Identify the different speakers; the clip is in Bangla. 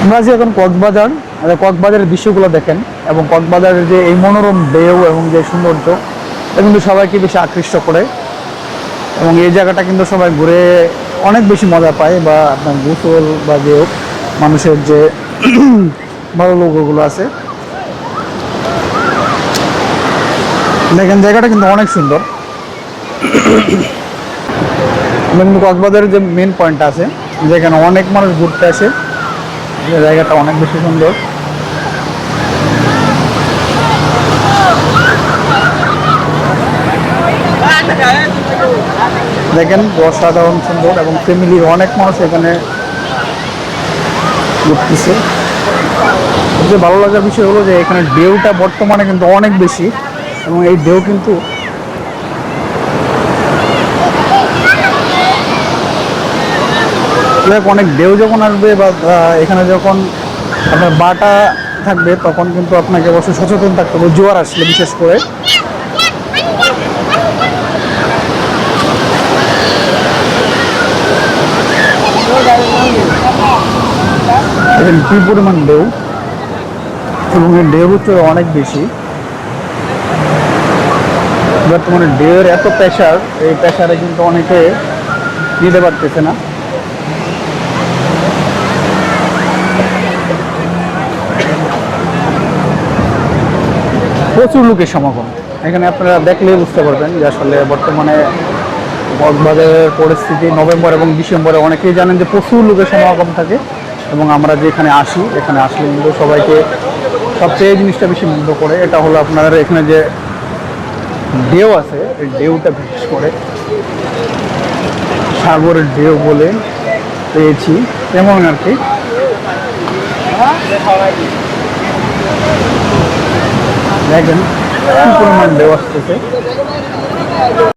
Speaker 1: আমরা যে এখন কক্সবাজার, কক্সবাজারের দৃশ্যগুলো দেখেন এবং কক্সবাজারের যে এই মনোরম ঢেউ এবং যে সৌন্দর্য, এটা কিন্তু সবাইকে বেশি আকৃষ্ট করে এবং এই জায়গাটা কিন্তু সবাই ঘুরে অনেক বেশি মজা পায়। বা আপনার গোসল বা যে মানুষের যে ভালো লোকগুলো আছে, দেখেন জায়গাটা কিন্তু অনেক সুন্দর। আমরা কিন্তু কক্সবাজারের যে মেন পয়েন্ট আছে, যেখানে অনেক মানুষ ঘুরতে আসে, যে জায়গাটা অনেক বেশি সুন্দর। দেখেন অসাধারণ সুন্দর এবং ফ্যামিলির অনেক মানুষ এখানে ঘুরতেছে। সবচেয়ে ভালো লাগার বিষয় হলো যে এখানে ঢেউটা বর্তমানে কিন্তু অনেক বেশি এবং এই ঢেউ কিন্তু অনেক ঢেউ যখন আসবে বা এখানে যখন আপনার বাটা থাকবে, তখন কিন্তু আপনাকে অবশ্যই সচেতন থাকতে হবে, জোয়ার আসলে বিশেষ করে। এখানে কি পরিমাণ ঢেউ এবং এই ঢেউ হচ্ছে অনেক বেশি। বর্তমানে ঢেউয়ের এত প্রেশার, এই প্রেশারে কিন্তু অনেকে নিতে পারতেছে না। প্রচুর লোকের সমাগম এখানে, আপনারা দেখলেই বুঝতে পারবেন যে আসলে বর্তমানে কক্সবাজারের পরিস্থিতি। নভেম্বর এবং ডিসেম্বরে অনেকেই জানেন যে প্রচুর লোকের সমাগম থাকে এবং আমরা যে এখানে আসি, এখানে আসলে কিন্তু সবাইকে সবচেয়ে এই জিনিসটা বেশি মুগ্ধ করে, এটা হলো আপনার এখানে যে ঢেউ আছে, এই ঢেউটা বিশেষ করে সাগরের ঢেউ বলে পেয়েছি তেমন আর কি। দেখেন কি পরিমাণ ঢেউ আসতেছে।